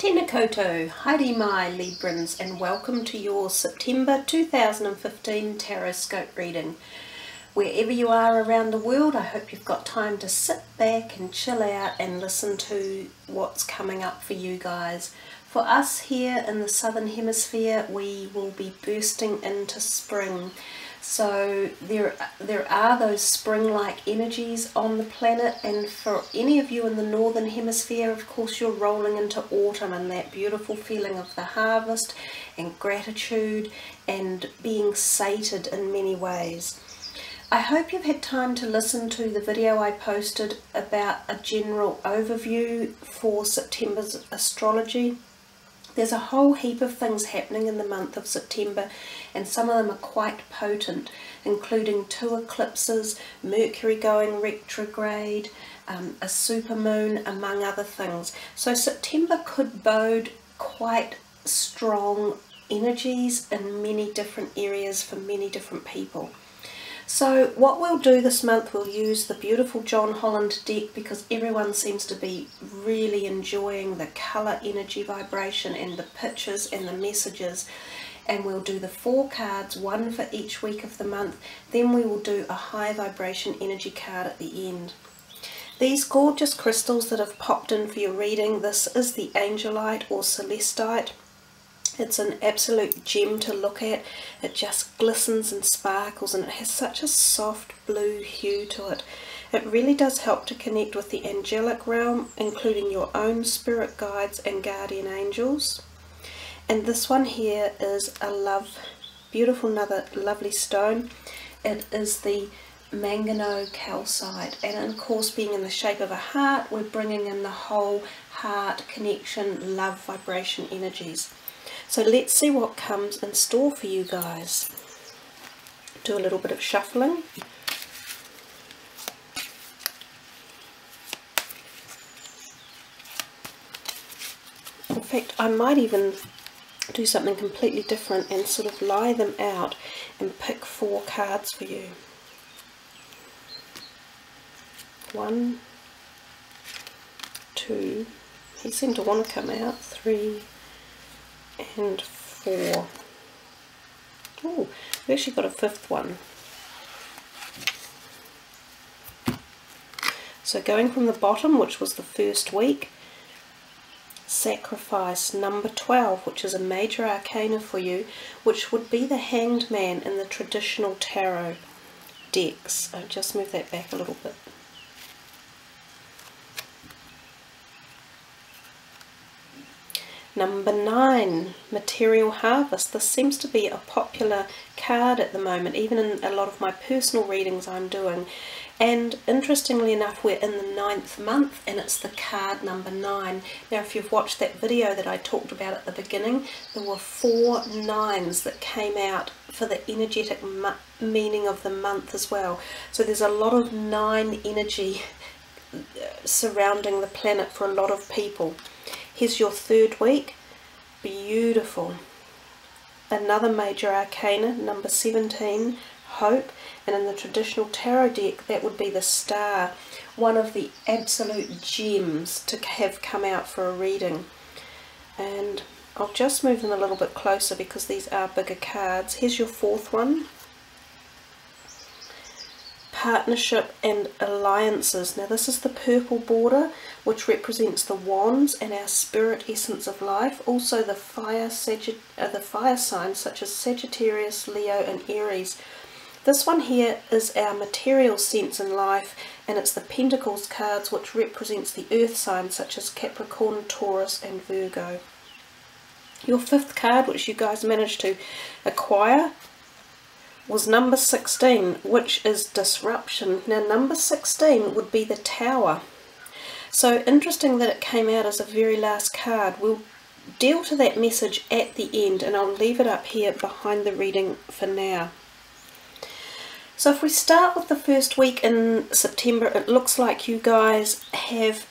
Tēnā koutou, haere mai Librans, and welcome to your September 2015 Taroscope reading. Wherever you are around the world, I hope you've got time to sit back and chill out and listen to what's coming up for you guys. For us here in the Southern Hemisphere, we will be bursting into spring. So there are those spring-like energies on the planet, and for any of you in the Northern Hemisphere, of course, you're rolling into autumn and that beautiful feeling of the harvest and gratitude and being sated in many ways. I hope you've had time to listen to the video I posted about a general overview for September's astrology. There's a whole heap of things happening in the month of September, and some of them are quite potent, including 2 eclipses, Mercury going retrograde, a supermoon, among other things. So September could bode quite strong energies in many different areas for many different people. So what we'll do this month, we'll use the beautiful John Holland deck because everyone seems to be really enjoying the colour, energy, vibration and the pictures and the messages. And we'll do the 4 cards, 1 for each week of the month. Then we will do a high vibration energy card at the end. These gorgeous crystals that have popped in for your reading, this is the angelite or celestite. It's an absolute gem to look at. It just glistens and sparkles, and it has such a soft blue hue to it. It really does help to connect with the angelic realm, including your own spirit guides and guardian angels. And this one here is a beautiful, another lovely stone. It is the manganese calcite, and of course, being in the shape of a heart, we're bringing in the whole heart connection, love, vibration energies. So let's see what comes in store for you guys. Do a little bit of shuffling. In fact, I might even do something completely different and sort of lie them out and pick 4 cards for you. 1, 2, he seemed to want to come out, 3 and 4. Oh, we actually got a 5th one. So going from the bottom, which was the first week, sacrifice number 12, which is a major arcana for you, which would be the Hanged Man in the traditional tarot decks. I'll just move that back a little bit. Number 9, Material Harvest. This seems to be a popular card at the moment, even in a lot of my personal readings I'm doing. And interestingly enough, we're in the 9th month and it's the card number 9. Now if you've watched that video that I talked about at the beginning, there were 4 9s that came out for the energetic meaning of the month as well. So there's a lot of 9 energy surrounding the planet for a lot of people. Here's your 3rd week. Beautiful. Another major arcana, number 17, Hope. And in the traditional tarot deck, that would be the Star. One of the absolute gems to have come out for a reading. And I'll just move them a little bit closer because these are bigger cards. Here's your 4th one. Partnership and alliances. Now this is the purple border, which represents the wands and our spirit essence of life. Also the fire signs such as Sagittarius, Leo and Aries. This one here is our material sense in life, and it's the Pentacles cards, which represents the earth signs such as Capricorn, Taurus and Virgo. Your 5th card, which you guys managed to acquire, was number 16, which is disruption. Now number 16 would be the Tower. So interesting that it came out as a very last card. We'll deal to that message at the end, and I'll leave it up here behind the reading for now. So if we start with the first week in September, it looks like you guys have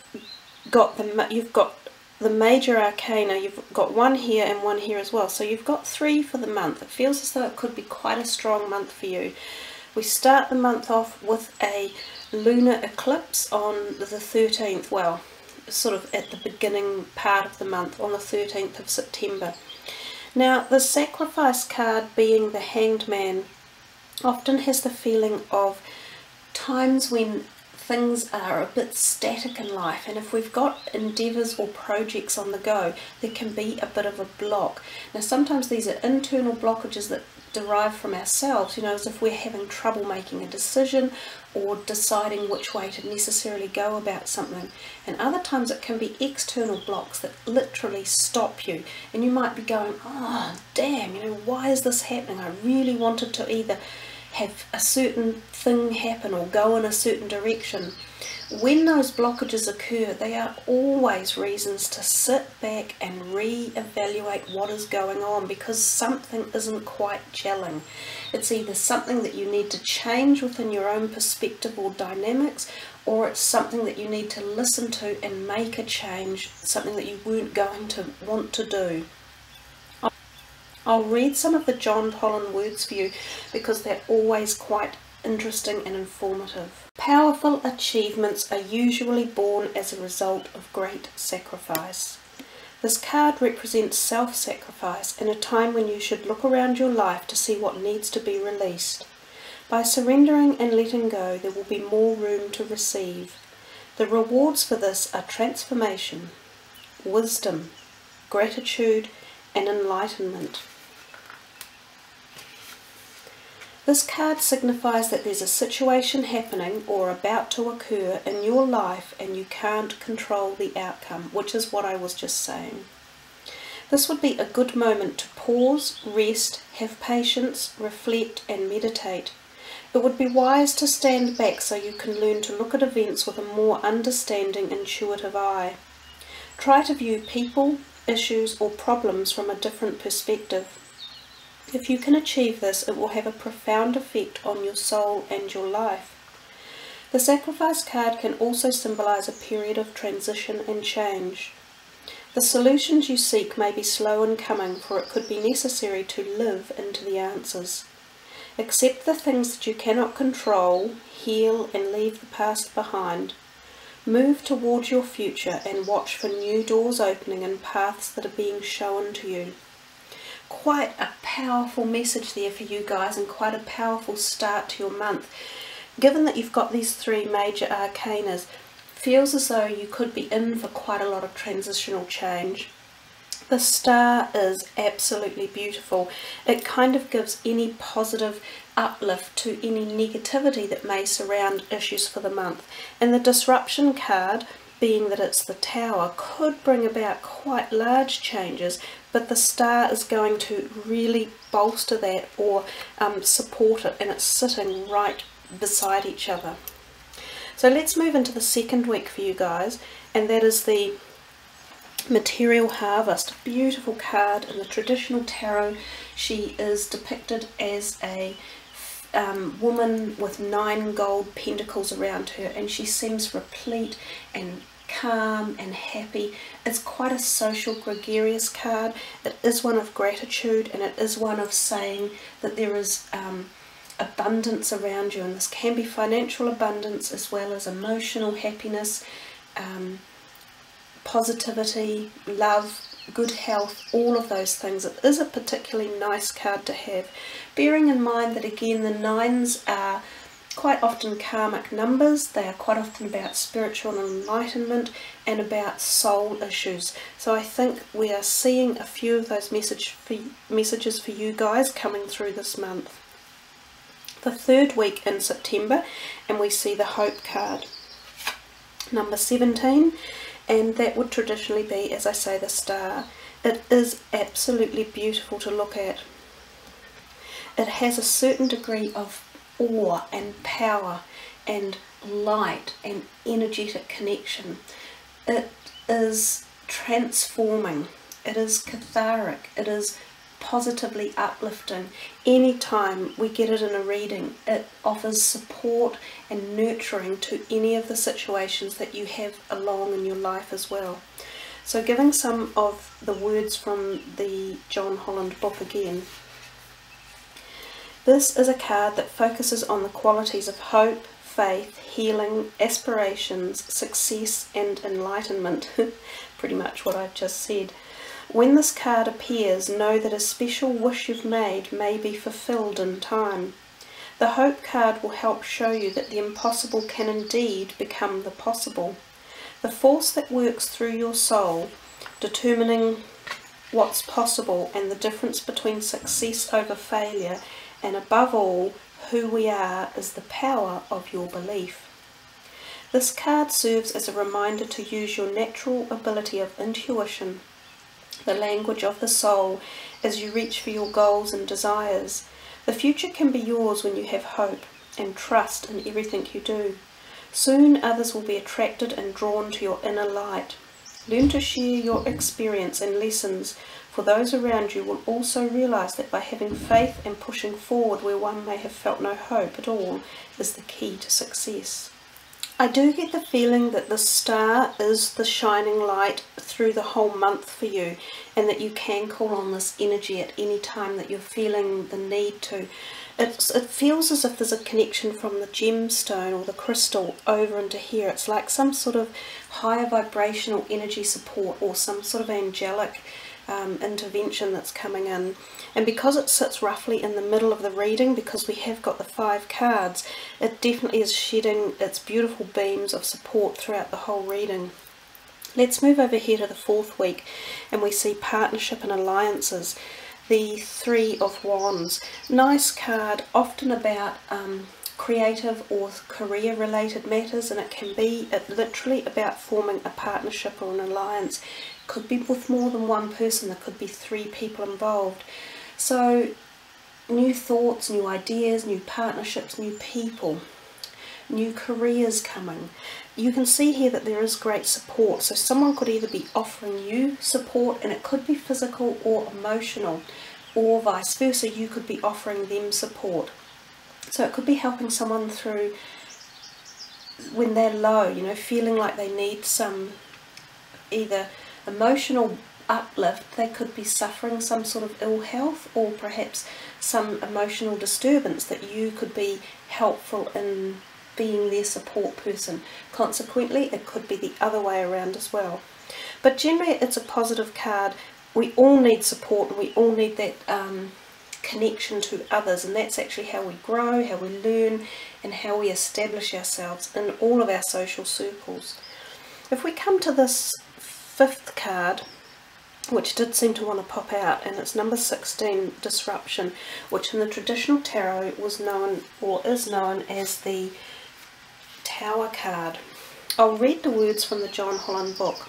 got the major arcana. You've got 1 here and 1 here as well, so you've got 3 for the month. It feels as though it could be quite a strong month for you. We start the month off with a lunar eclipse on the 13th. Well, sort of at the beginning part of the month on the 13th of September. Now, the Sacrifice card, being the Hanged Man, often has the feeling of times when things are a bit static in life, and if we've got endeavours or projects on the go, there can be a bit of a block. Now, sometimes these are internal blockages that derive from ourselves, you know, as if we're having trouble making a decision or deciding which way to necessarily go about something. And other times it can be external blocks that literally stop you, and you might be going, oh damn, you know, why is this happening? I really wanted to either have a certain thing happen or go in a certain direction. When those blockages occur, they are always reasons to sit back and re-evaluate what is going on, because something isn't quite gelling. It's either something that you need to change within your own perspective or dynamics, or it's something that you need to listen to and make a change, something that you weren't going to want to do. I'll read some of the John Holland words for you because they're always quite interesting and informative. Powerful achievements are usually born as a result of great sacrifice. This card represents self-sacrifice in a time when you should look around your life to see what needs to be released. By surrendering and letting go, there will be more room to receive. The rewards for this are transformation, wisdom, gratitude, and enlightenment. This card signifies that there's a situation happening or about to occur in your life and you can't control the outcome, which is what I was just saying. This would be a good moment to pause, rest, have patience, reflect and meditate. It would be wise to stand back so you can learn to look at events with a more understanding, intuitive eye. Try to view people, issues or problems from a different perspective. If you can achieve this, it will have a profound effect on your soul and your life. The Sacrifice card can also symbolize a period of transition and change. The solutions you seek may be slow in coming, for it could be necessary to live into the answers. Accept the things that you cannot control, heal and leave the past behind. Move towards your future and watch for new doors opening and paths that are being shown to you. Quite a powerful message there for you guys, and quite a powerful start to your month. Given that you've got these three major arcanas, feels as though you could be in for quite a lot of transitional change. The star is absolutely beautiful. It kind of gives any positive uplift to any negativity that may surround issues for the month. And the disruption card, being that it's the Tower, could bring about quite large changes, but the star is going to really bolster that or support it, and it's sitting right beside each other. So let's move into the second week for you guys, and that is the Material Harvest. Beautiful card. In the traditional tarot, she is depicted as a woman with 9 gold pentacles around her, and she seems replete and calm and happy. It's quite a social, gregarious card. It is one of gratitude, and it is one of saying that there is abundance around you, and this can be financial abundance as well as emotional happiness, positivity, love, good health, all of those things. It is a particularly nice card to have, bearing in mind that again the 9s are quite often karmic numbers. They are quite often about spiritual enlightenment and about soul issues. So I think we are seeing a few of those messages for you guys coming through this month. The third week in September, and we see the Hope card, number 17, and that would traditionally be, as I say, the star. It is absolutely beautiful to look at. It has a certain degree of awe and power and light and energetic connection. It is transforming, it is cathartic, it is positively uplifting. Anytime we get it in a reading, it offers support and nurturing to any of the situations that you have along in your life as well. So giving some of the words from the John Holland book again. This is a card that focuses on the qualities of hope, faith, healing, aspirations, success and enlightenment. Pretty much what I've just said. When this card appears, know that a special wish you've made may be fulfilled in time. The Hope card will help show you that the impossible can indeed become the possible. The force that works through your soul, determining what's possible and the difference between success over failure, and above all, who we are, is the power of your belief. This card serves as a reminder to use your natural ability of intuition, the language of the soul, as you reach for your goals and desires. The future can be yours when you have hope and trust in everything you do. Soon others will be attracted and drawn to your inner light. Learn to share your experience and lessons, for those around you will also realize that by having faith and pushing forward where one may have felt no hope at all is the key to success. I do get the feeling that the star is the shining light through the whole month for you, and that you can call on this energy at any time that you're feeling the need to. It feels as if there's a connection from the gemstone or the crystal over into here. It's like some sort of higher vibrational energy support or some sort of angelic intervention that's coming in. And because it sits roughly in the middle of the reading, because we have got the 5 cards, it definitely is shedding its beautiful beams of support throughout the whole reading. Let's move over here to the 4th week, and we see partnership and alliances. The 3 of Wands. Nice card, often about creative or career related matters, and it can be literally about forming a partnership or an alliance. It could be with more than one person, there could be 3 people involved. So new thoughts, new ideas, new partnerships, new people, new careers coming. You can see here that there is great support, so someone could either be offering you support, and it could be physical or emotional, or vice versa, you could be offering them support. So it could be helping someone through when they're low, you know, feeling like they need some either emotional uplift. They could be suffering some sort of ill health, or perhaps some emotional disturbance that you could be helpful in being their support person. Consequently, it could be the other way around as well. But generally it's a positive card. We all need support, and we all need that connection to others, and that's actually how we grow, how we learn, and how we establish ourselves in all of our social circles. If we come to this 5th card, which did seem to want to pop out, and it's number 16, Disruption, which in the traditional tarot was known, or is known, as the Tower card. I'll read the words from the John Holland book.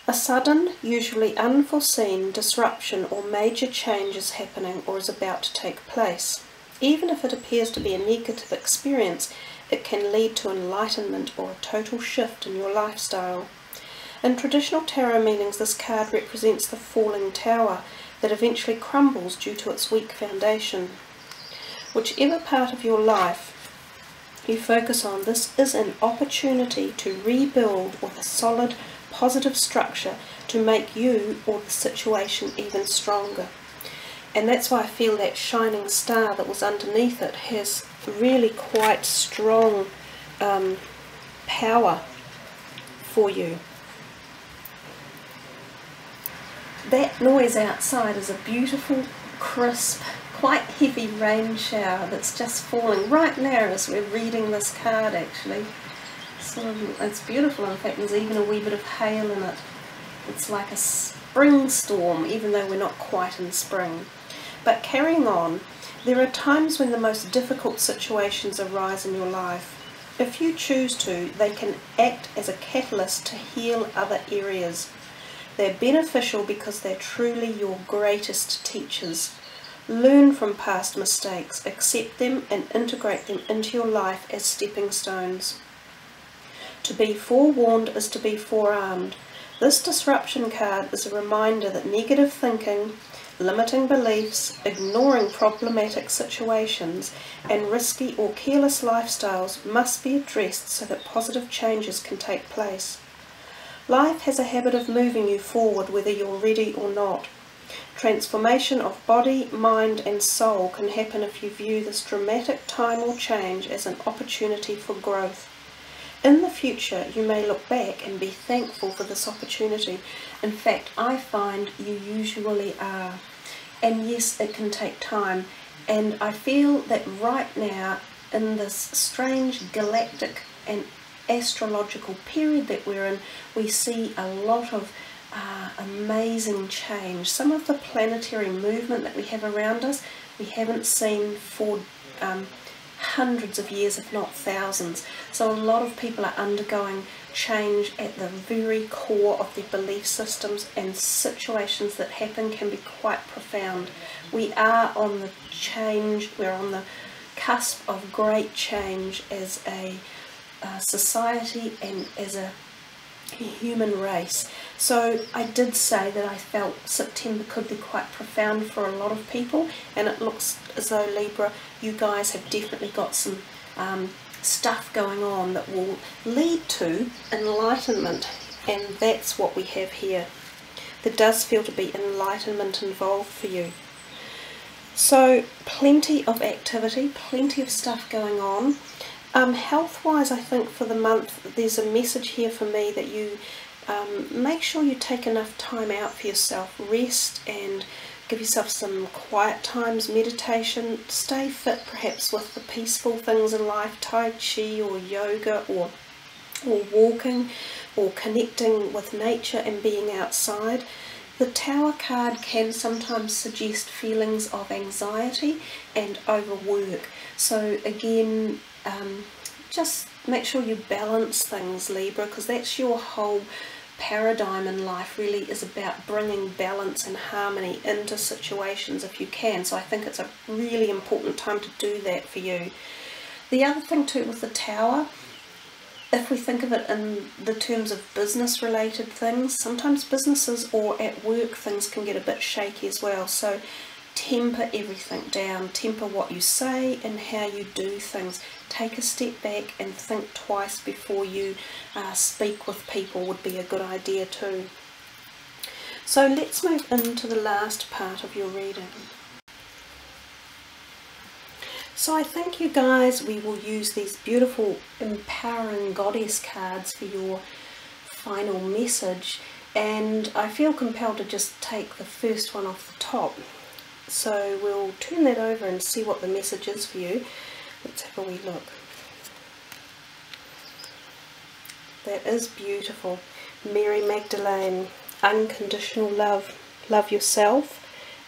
A sudden, usually unforeseen disruption or major change is happening or is about to take place. Even if it appears to be a negative experience, it can lead to enlightenment or a total shift in your lifestyle. In traditional tarot meanings, this card represents the falling tower that eventually crumbles due to its weak foundation. Whichever part of your life you focus on, this is an opportunity to rebuild with a solid, positive structure to make you or the situation even stronger. And that's why I feel that shining star that was underneath it has really quite strong power for you. That noise outside is a beautiful, crisp, quite heavy rain shower that's just falling right now as we're reading this card actually. It's beautiful. In fact, there's even a wee bit of hail in it. It's like a spring storm, even though we're not quite in spring. But carrying on, there are times when the most difficult situations arise in your life. If you choose to, they can act as a catalyst to heal other areas. They're beneficial because they're truly your greatest teachers. Learn from past mistakes, accept them, and integrate them into your life as stepping stones. To be forewarned is to be forearmed. This disruption card is a reminder that negative thinking, limiting beliefs, ignoring problematic situations, and risky or careless lifestyles must be addressed so that positive changes can take place. Life has a habit of moving you forward whether you're ready or not. Transformation of body, mind and soul can happen if you view this dramatic time or change as an opportunity for growth. In the future, you may look back and be thankful for this opportunity. In fact, I find you usually are. And yes, it can take time. And I feel that right now, in this strange galactic and astrological period that we're in, we see a lot of amazing change. Some of the planetary movement that we have around us, we haven't seen for hundreds of years, if not thousands. So a lot of people are undergoing change at the very core of their belief systems, and situations that happen can be quite profound. We are on the change, we're on the cusp of great change as a society and as a human race. So I did say that I felt September could be quite profound for a lot of people, and it looks as though, Libra, you guys have definitely got some stuff going on that will lead to enlightenment, and that's what we have here. There does feel to be enlightenment involved for you. So plenty of activity, plenty of stuff going on. Health-wise, I think for the month, there's a message here for me that you make sure you take enough time out for yourself. Rest and give yourself some quiet times, meditation. Stay fit perhaps with the peaceful things in life, Tai Chi or yoga or walking or connecting with nature and being outside. The Tower card can sometimes suggest feelings of anxiety and overwork. So again, just make sure you balance things, Libra, because that's your whole paradigm in life, really is about bringing balance and harmony into situations if you can. So I think it's a really important time to do that for you. The other thing too with the Tower, if we think of it in the terms of business related things, sometimes businesses or at work things can get a bit shaky as well. So temper everything down, temper what you say and how you do things. Take a step back and think twice before you speak with people would be a good idea too. So let's move into the last part of your reading. So I think, you guys, we will use these beautiful empowering goddess cards for your final message, and I feel compelled to just take the first one off the top. So we'll turn that over and see what the message is for you. Let's have a wee look. That is beautiful. Mary Magdalene, unconditional love. Love yourself,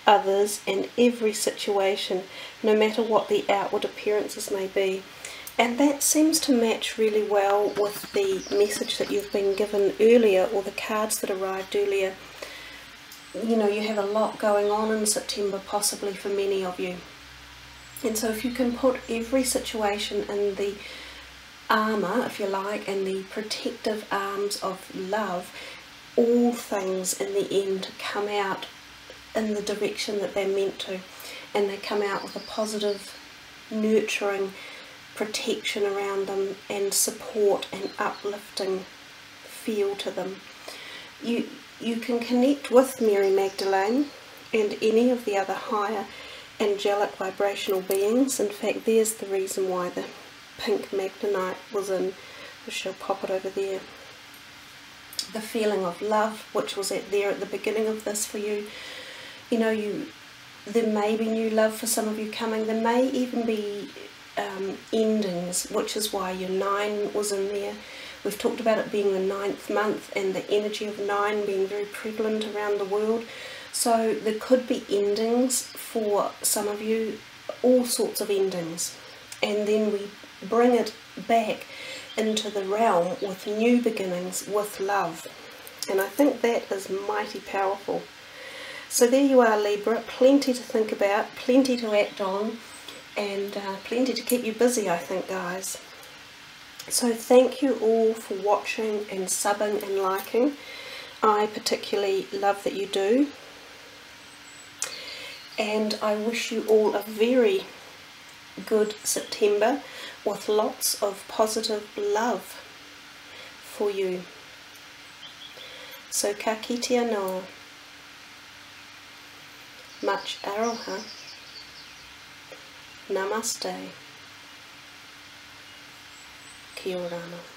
others and every situation, no matter what the outward appearances may be. And that seems to match really well with the message that you've been given earlier, or the cards that arrived earlier. You know, you have a lot going on in September, possibly for many of you. And so if you can put every situation in the armour, if you like, and the protective arms of love, all things in the end come out in the direction that they're meant to, and they come out with a positive, nurturing protection around them and support and uplifting feel to them. You can connect with Mary Magdalene and any of the other higher angelic vibrational beings. In fact, there's the reason why the pink magnemite was in. I shall pop it over there. The feeling of love, which was there at the beginning of this for you. You know, there may be new love for some of you coming. There may even be endings, which is why your 9 was in there. We've talked about it being the 9th month and the energy of 9 being very prevalent around the world. So there could be endings for some of you, all sorts of endings. And then we bring it back into the realm with new beginnings, with love. And I think that is mighty powerful. So there you are, Libra. Plenty to think about, plenty to act on, and plenty to keep you busy, I think, guys. So thank you all for watching and subbing and liking. I particularly love that you do. And I wish you all a very good September with lots of positive love for you. So ka kite anō. Much aroha. Namaste. Kia orana.